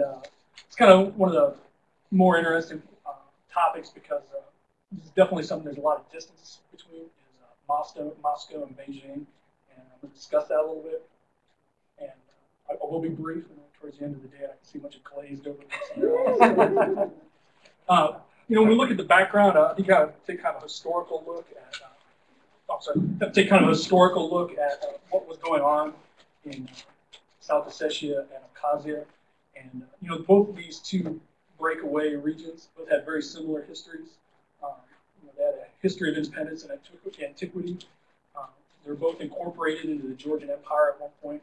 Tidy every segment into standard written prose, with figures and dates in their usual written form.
and it's kind of one of the more interesting topics because this is definitely something there's a lot of distance between is Moscow and Beijing, and I'm going to discuss that a little bit. And I will be brief, and towards the end of the day, I can see much glazed over this. When we look at the background, I think I take kind of a historical look at. Take kind of a historical look at what was going on in South Ossetia and Abkhazia, and both of these two breakaway regions both had very similar histories. They had a history of independence and antiquity. They were both incorporated into the Georgian Empire at one point,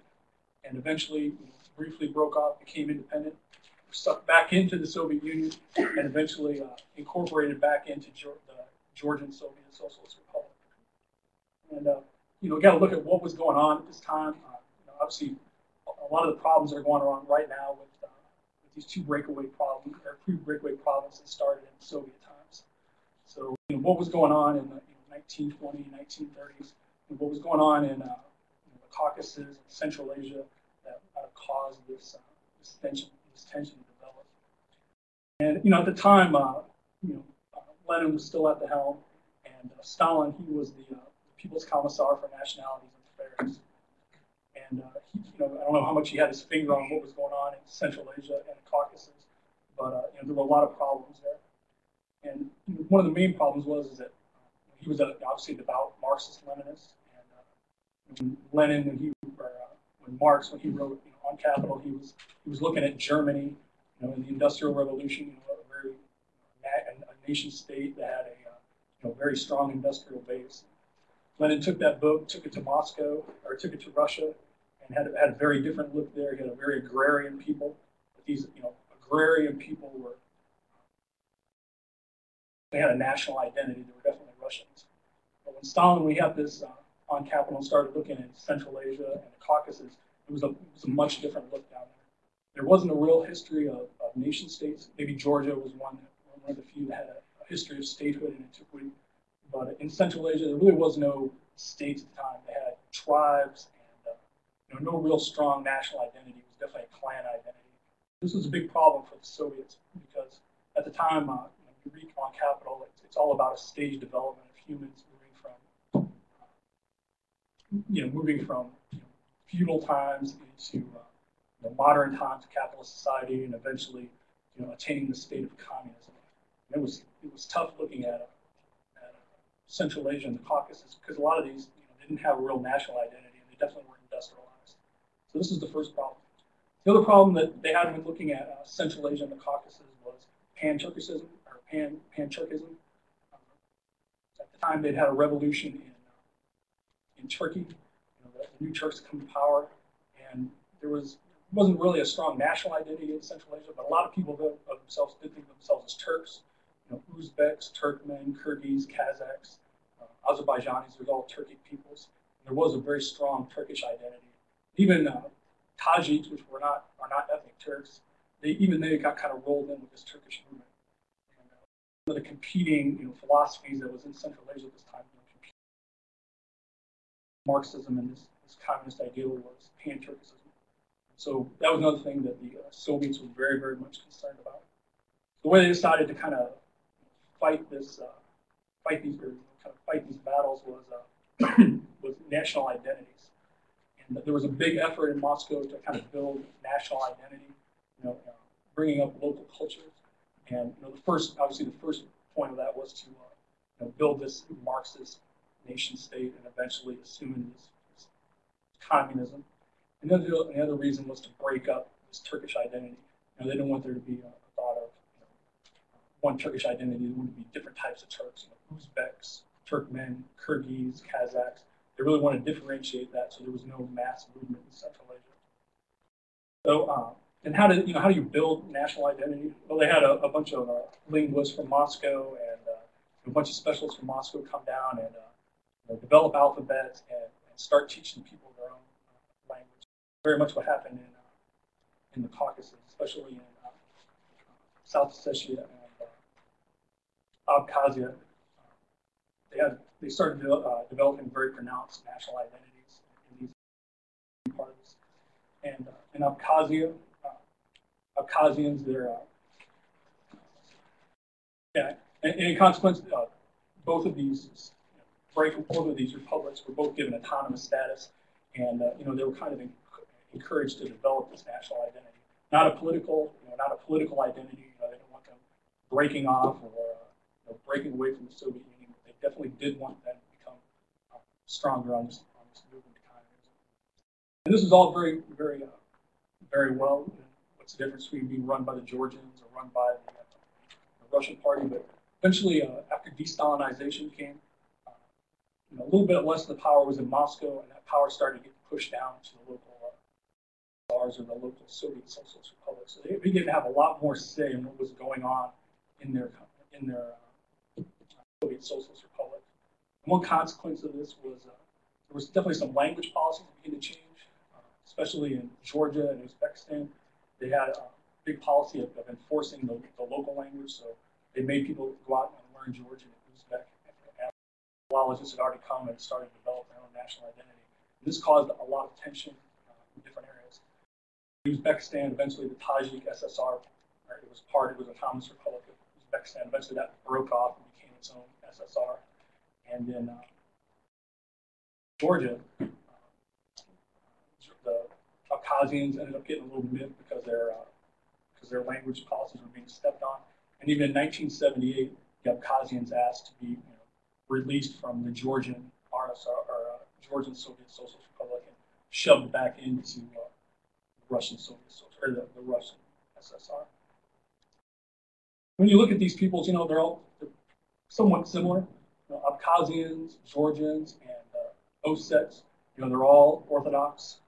and eventually briefly broke off, became independent, sucked back into the Soviet Union, and eventually incorporated back into the Georgian Soviet Socialist Republic. And we got to look at what was going on at this time. Obviously, a lot of the problems that are going on right now with these two breakaway provinces started in Soviet times. So, what was going on in the 1920s, 1930s, and what was going on in the Caucasus and Central Asia that caused this tension to develop. And at the time, Lenin was still at the helm, and Stalin, he was the People's Commissar for Nationalities and Affairs. And I don't know how much he had his finger on what was going on in Central Asia and the Caucasus, but there were a lot of problems there. And one of the main problems was that he was obviously a devout Marxist-Leninist, and when Marx wrote on Capital, he was looking at Germany, in the Industrial Revolution, a nation state that had a very strong industrial base. Lenin took that book, took it to Moscow, or took it to Russia, and had a very different look there. He had a very agrarian people. But these, agrarian people they had a national identity. They were definitely Russians. But when Stalin, we had this on Capital and started looking at Central Asia and the Caucasus, it was a much different look down there. There wasn't a real history of nation states. Maybe Georgia was one of the few that had a history of statehood and antiquity. But in Central Asia, there really was no states at the time. They had tribes and no real strong national identity. It was definitely a clan identity. This was a big problem for the Soviets because at the time, you read on Capital, it's all about a stage development of humans moving from feudal times into modern times of capitalist society, and eventually attaining the state of communism. And it was tough looking at Central Asia and the Caucasus because a lot of these they didn't have a real national identity, and they definitely weren't industrialized. So this is the first problem. The other problem that they had when looking at Central Asia and the Caucasus was pan-Turkism or pan-Turkism. At the time, they'd had a revolution in Turkey. The new Turks come to power, and there wasn't really a strong national identity in Central Asia, but a lot of people of themselves did think of themselves as Turks. Uzbeks, Turkmen, Kyrgyz, Kazakhs, Azerbaijanis, they're all Turkic peoples. And there was a very strong Turkish identity. Even Tajiks, which are not ethnic Turks, they got kind of rolled in with this Turkish movement. And one of the competing philosophies that was in Central Asia at this time, Marxism and this communist ideal was pan-Turkism. So that was another thing that the Soviets were very, very much concerned about. The way they decided to kind of fight these battles was national identities, and there was a big effort in Moscow to kind of build national identity, bringing up local cultures, and the first point of that was to build this Marxist nation state and eventually assuming this communism. And then the other reason was to break up this Turkish identity. They didn't want there to be a thought of one Turkish identity. There would be different types of Turks, Uzbeks, Turkmen, Kyrgyz, Kazakhs. They really wanted to differentiate that so there was no mass movement in Central Asia. So, and how do you build national identity? Well, they had a bunch of linguists from Moscow and a bunch of specialists from Moscow come down and develop alphabets and start teaching people their own language. Very much what happened in the Caucasus, especially in South Ossetia and Abkhazia. They started developing very pronounced national identities in these parts. And in Abkhazia Abkhazians, they're yeah, and in consequence, both of these both of these republics were both given autonomous status, and they were kind of encouraged to develop this national identity, not a political identity. They didn't want them breaking off or breaking away from the Soviet Union. But they definitely did want them to become stronger on this movement to communism. And this is all very well. What's the difference between being run by the Georgians or run by the Russian party? But eventually, after de-Stalinization came, a little bit less of the power was in Moscow, and that power started to get pushed down to the local czars or the local Soviet Socialist republics. So they began to have a lot more say in what was going on in their Soviet Socialist republic. And one consequence of this was there was definitely some language policies that began to change, especially in Georgia and Uzbekistan. They had a big policy of enforcing the local language, so they made people go out and learn Georgian and Uzbek. Philologists had already come and started to develop their own national identity. And this caused a lot of tension in different areas. Uzbekistan, eventually the Tajik SSR, it was autonomous republic of Uzbekistan. Eventually that broke off and became its own SSR. And in Georgia, the Abkhazians ended up getting a little miffed because their language policies were being stepped on. And even in 1978, the Abkhazians asked to be released from the Georgian RSR, or Georgian Soviet Socialist Republic, and shoved back into the Russian Soviet Socialist, or the Russian SSR. When you look at these peoples, they're somewhat similar. Abkhazians, Georgians, and Ossets, they're all Orthodox,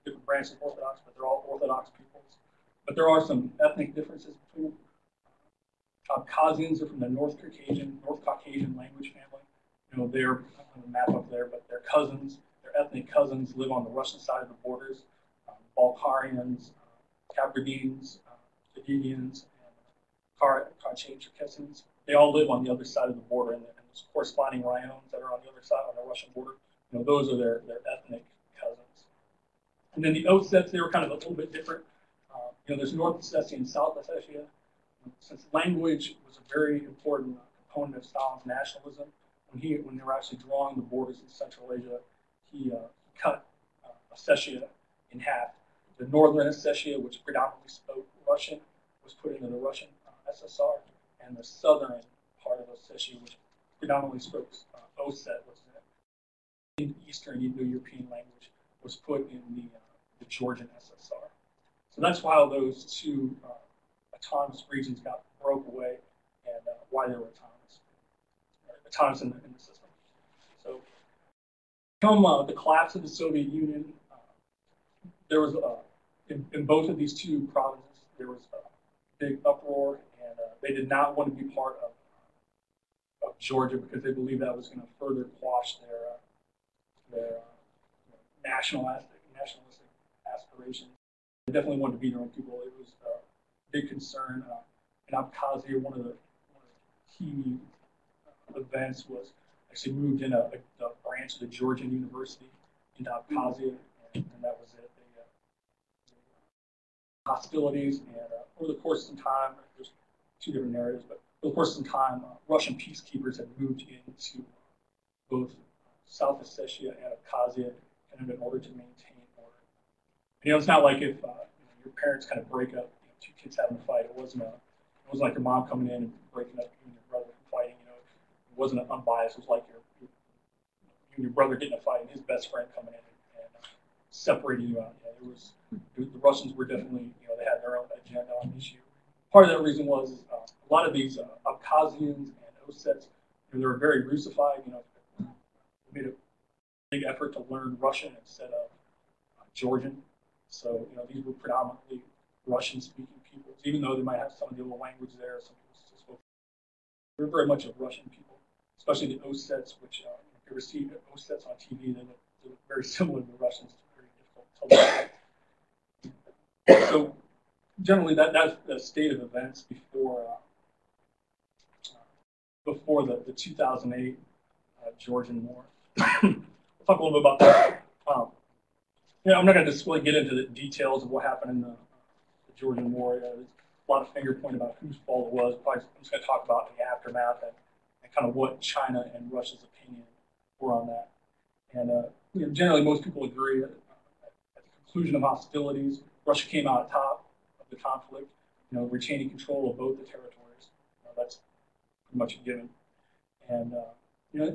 different branches of Orthodox, but they're all Orthodox peoples. But there are some ethnic differences between them. Abkhazians are from the North Caucasian language family. They're on the map up there, but their ethnic cousins live on the Russian side of the borders. Balkarians, Kabyrdins, Kadidians, and Karachin-Cherkessians. They all live on the other side of the border, and those corresponding rayons that are on the other side, on the Russian border, those are their ethnic cousins. And then the Ossets, they were kind of a little bit different. There's North Ossetia and South Ossetia. Since language was a very important component of Stalin's nationalism, when they were actually drawing the borders in Central Asia, he cut Ossetia in half. The northern Ossetia, which predominantly spoke Russian, was put into the Russian SSR, and the southern part of Ossetia, which predominantly spoke Osset, which is an Eastern Indo-European language, was put in the Georgian SSR. So that's why those two autonomous regions broke away, and why they were autonomous in the system. So, come the collapse of the Soviet Union, there was in both of these two provinces there was a big uproar, and they did not want to be part of Georgia because they believed that was going to further quash their nationalistic aspirations. They definitely wanted to be their own people. It was big concern in Abkhazia. One of the key events was actually moved in a branch of the Georgian University into Abkhazia, and that was it. The hostilities, and over the course of some time, there's two different narratives, but over the course of some time, Russian peacekeepers had moved into both South Ossetia and Abkhazia, kind of in order to maintain order. It's not like if your parents kind of break up, two kids having a fight. It wasn't like your mom coming in and breaking up you and your brother from fighting. It wasn't unbiased. It was like you and your brother getting a fight and his best friend coming in and separating you out. The Russians were definitely, they had their own agenda on the issue. Part of that reason was a lot of these Abkhazians and Ossets, they were very Russified. They made a big effort to learn Russian instead of Georgian. So these were predominantly Russian-speaking peoples, even though they might have some of the old language there. Some people still spoke. They were very much of Russian people, especially the Ossets, which if you ever see Ossets on TV, they look very similar to the Russians. It's very difficult to tell. So generally, that's the state of events before the 2008 Georgian War. We'll talk a little bit about that. I'm not going to just really get into the details of what happened in the Georgian war. There's a lot of finger pointing about whose fault it was. Probably, I'm just going to talk about the aftermath and kind of what China and Russia's opinion were on that. And generally, most people agree that at the conclusion of hostilities, Russia came out on top of the conflict, retaining control of both the territories. That's pretty much a given. And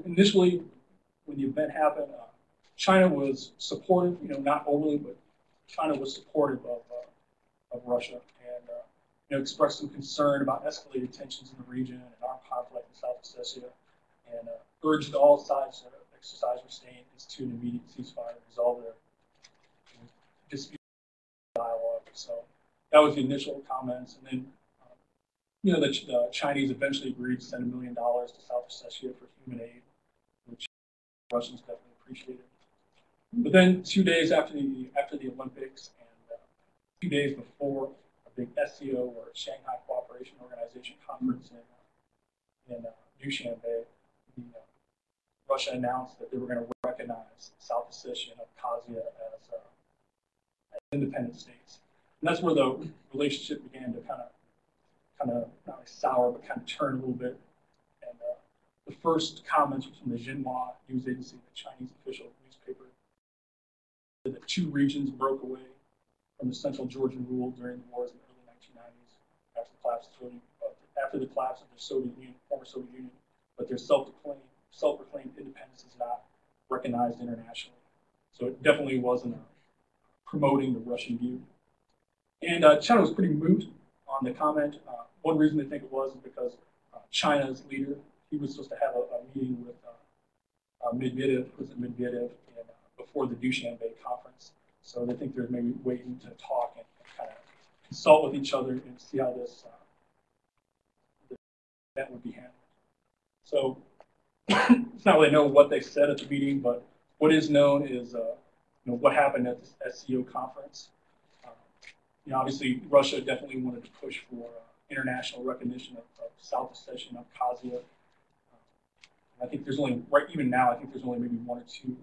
initially, when the event happened, China was supportive. Not overly, but China was supportive of Russia, and expressed some concern about escalated tensions in the region and armed conflict in South Ossetia, and urged all sides to exercise restraint, institute an immediate ceasefire, and resolve their dispute dialogue. So that was the initial comments, and then the Chinese eventually agreed to send $1 million to South Ossetia for human aid, which the Russians definitely appreciated. But then 2 days after the Olympics and 2 days before a big SCO or Shanghai Cooperation Organization conference in Dushanbe, Russia announced that they were going to recognize South Ossetia and Abkhazia as independent states. And that's where the relationship began to kind of not really sour, but kind of turn a little bit. And the first comments from the Xinhua news agency, the Chinese official newspaper, said that 2 regions broke away from the central Georgian rule during the wars in the early 1990s after the collapse of the former Soviet Union, but their self-proclaimed independence is not recognized internationally. So it definitely wasn't promoting the Russian view. And China was pretty moved on the comment. One reason they think it was is because China's leader, he was supposed to have a meeting with Medvedev, before the Dushanbe conference. So they think they're maybe waiting to talk and kind of consult with each other and see how this event would be handled. So it's not really known what they said at the meeting, but what is known is what happened at this SCO conference. Obviously, Russia definitely wanted to push for international recognition of South Ossetia and Abkhazia. I think there's only, even now, I think there's only maybe 1 or 2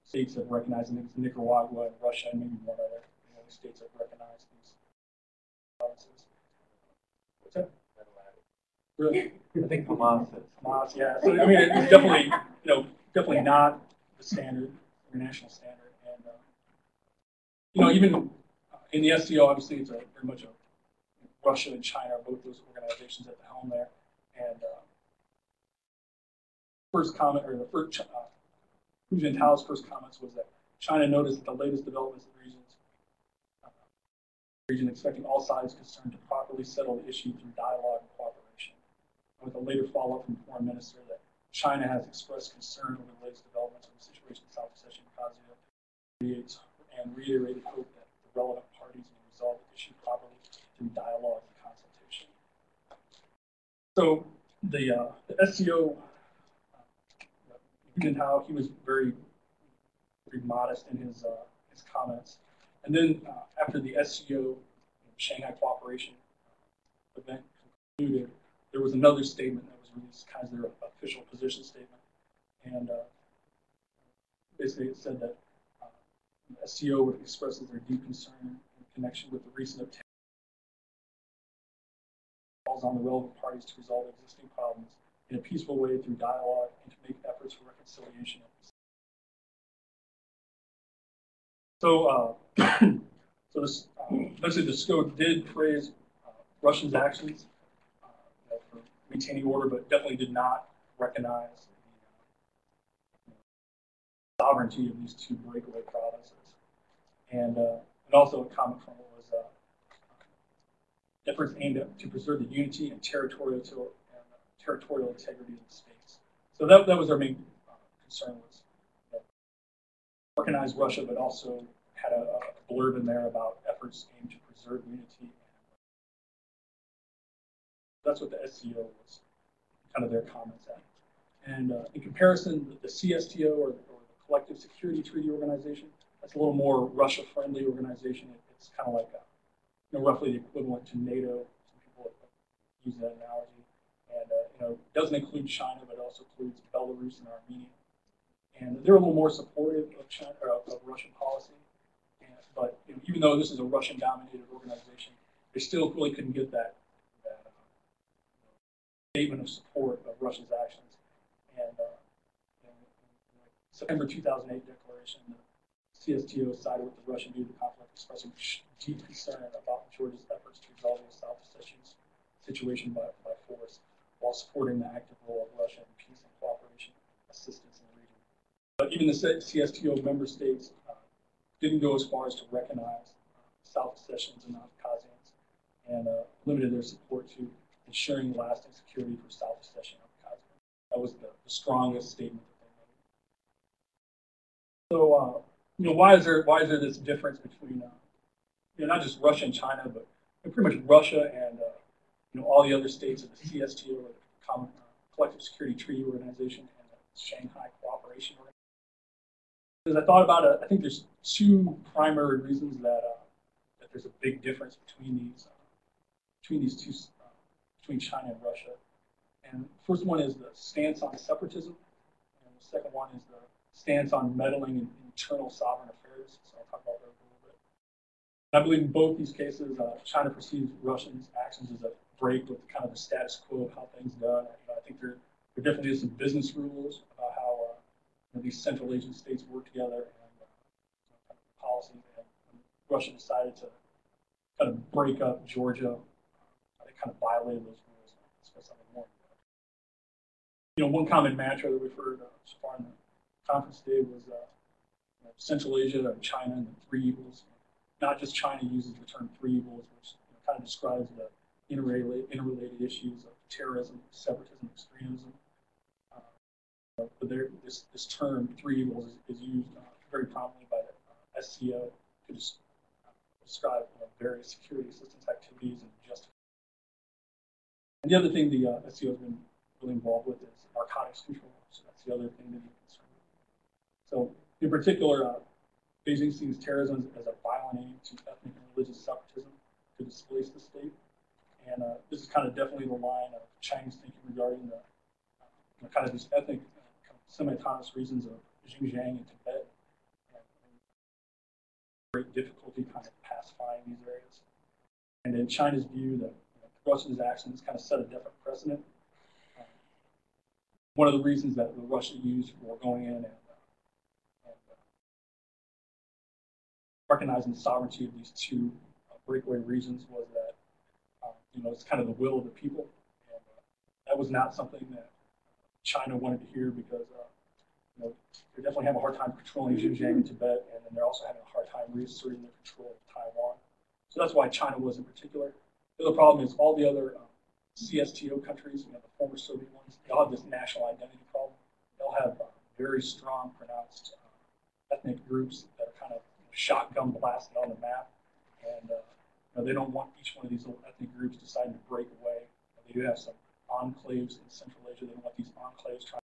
states that recognize. I think it's Nicaragua and Russia and maybe one other states that recognize these provinces. What's that? Really? I think Hamas. Hamas, yeah. So I mean, it's definitely, definitely not the standard, international standard, and even in the SCO, obviously, it's very much a Russia and China, both those organizations at the helm there. And first comment, or the first Hu Jintao's first comments was that China noticed the latest developments in the region, expecting all sides concerned to properly settle the issue through dialogue and cooperation. With a later follow-up from the foreign minister that China has expressed concern over the latest developments in the situation in South Ossetia and Abkhazia, and reiterated hope that the relevant parties may resolve the issue properly through dialogue and consultation. So the SCO, Jintao, he was very modest in his comments. And then after the SCO Shanghai Cooperation event concluded, there was another statement that was released, kind of their official position statement. And basically it said that SCO would express their deep concern in connection with the recent attacks on the relevant parties to resolve existing problems in a peaceful way through dialogue and to make efforts for reconciliation. So, basically, the SCO did praise Russia's actions for maintaining order, but definitely did not recognize the sovereignty of these 2 breakaway provinces. And also a comment from it was efforts aimed to preserve the unity and territorial integrity of the states. So that was our main concern, was recognize Russia, but also had a blurb in there about efforts aimed to preserve unity. That's what the SCO was, kind of their comments at. And in comparison, the CSTO, or the Collective Security Treaty Organization, that's a little more Russia-friendly organization. It's kind of like roughly the equivalent to NATO. Some people use that analogy. And it doesn't include China, but it also includes Belarus and Armenia. And they're a little more supportive of China, or of Russian policy. But even though this is a Russian-dominated organization, they still really couldn't get that statement of support of Russia's actions. And in September 2008 declaration, the CSTO sided with the Russian view of the conflict, expressing deep concern about Georgia's efforts to resolve the South Ossetian situation by force, while supporting the active role of Russia in peace and cooperation assistance in the region. But even the CSTO member states didn't go as far as to recognize South Ossetians and Abkhazians, and limited their support to ensuring lasting security for South Ossetia and Abkhazia. That was the strongest statement that they made. So, why is there this difference between, not just Russia and China, but pretty much Russia and all the other states of the CSTO, or the Common Collective Security Treaty Organization, and the Shanghai Cooperation Organization? Because I thought about it, I think there's two primary reasons that there's a big difference between China and Russia. And the first one is the stance on separatism, and the second one is the stance on meddling in internal sovereign affairs. So I'll talk about that a little bit. And I believe in both these cases, China perceives Russia's actions as a break with kind of the status quo of how things are done. I think there definitely is some business rules about how these Central Asian states work together and kind of policies. And when Russia decided to kind of break up Georgia, they kind of violated those rules. That's something more. One common mantra that we've heard so far in the conference today was Central Asia and China and the three evils. Not just China uses the term three evils, which kind of describes the interrelated issues of terrorism, separatism, extremism. But this term three evils is used very prominently by the SCO to describe various security assistance activities and justification. And the other thing the SCO has been really involved with is narcotics control. So that's the other thing that we're concerned with. So in particular, Beijing sees terrorism as a violent aim to ethnic and religious separatism to displace the state. And this is kind of definitely the line of Chinese thinking regarding the kind of these ethnic semi-autonomous regions of Xinjiang and Tibet. And great difficulty kind of pacifying these areas. And in China's view, that Russia's actions kind of set a different precedent. One of the reasons that Russia used for going in and recognizing the sovereignty of these two breakaway regions was that it's kind of the will of the people, and that was not something that China wanted to hear because they definitely have a hard time controlling Xinjiang and Tibet, and then they're also having a hard time reasserting their control of Taiwan. So that's why China was in particular. The other problem is all the other CSTO countries, the former Soviet ones, they all have this national identity problem. They all have very strong, pronounced ethnic groups that are kind of shotgun blasted on the map, and they don't want each one of these little ethnic groups deciding to break away. They do have some enclaves in Central Asia. They don't want these enclaves trying to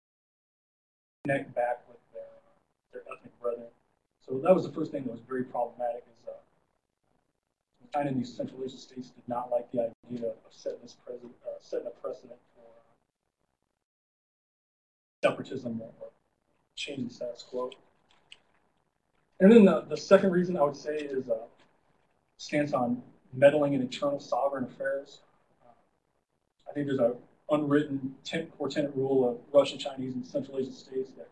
connect back with their ethnic brethren. So that was the first thing that was very problematic. Is China and these Central Asian states did not like the idea of setting a precedent for separatism or changing the status quo. And then the second reason I would say is stance on meddling in internal sovereign affairs. I think there's an unwritten core tenet rule of Russian, Chinese, and Central Asian states that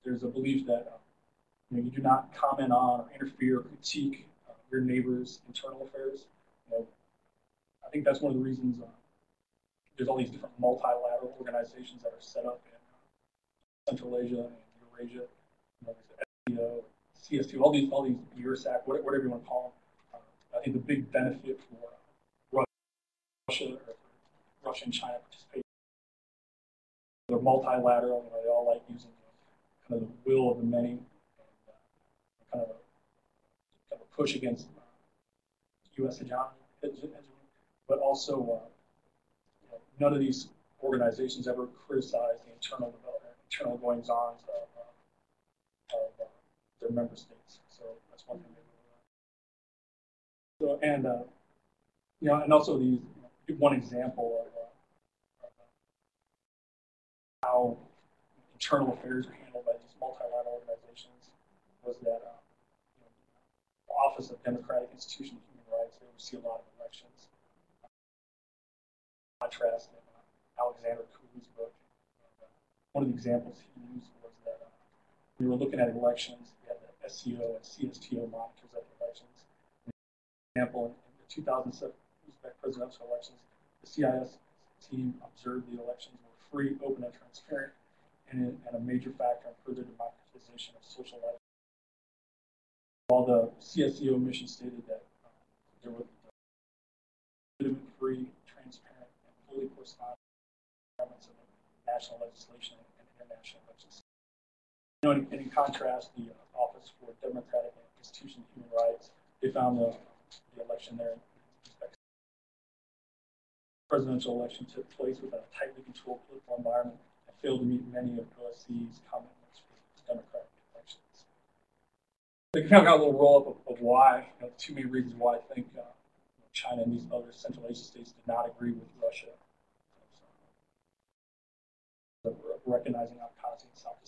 there's a belief that you do not comment on or interfere or critique your neighbor's internal affairs. I think that's one of the reasons there's all these different multilateral organizations that are set up in Central Asia and Eurasia. There's the SCO, CSTO, all these Eurasian, whatever you want to call them. I think the big benefit for Russia or for Russia and China participate. They're multilateral. They all like using kind of the will of the many, and kind of a push against U.S. hegemony. But also, none of these organizations ever criticize the internal goings-ons of their member states. So that's one thing they do. So, and and also these. One example of how internal affairs are handled by these multilateral organizations was that Office of Democratic Institution and Human Rights. They oversee a lot of elections. Contrast in Alexander Kuh's book. One of the examples he used was that we were looking at elections. We had the SCO and CSTO monitors at the elections. For example, in the 2007 presidential elections, the CIS team observed the elections were free, open, and transparent, and a major factor in further democratization of social life. While the CSTO mission stated that there was legitimate, free, transparent, and fully corresponding requirements of national legislation and international legislation. And in contrast, the Office for Democratic Institution and Human Rights, they found the election there. The presidential election took place within a tightly controlled political environment and failed to meet many of OSCE's commitments for democratic elections. They kind of got a little roll-up of why, two main reasons why I think China and these other Central Asian states did not agree with Russia. Recognizing Abkhazian and South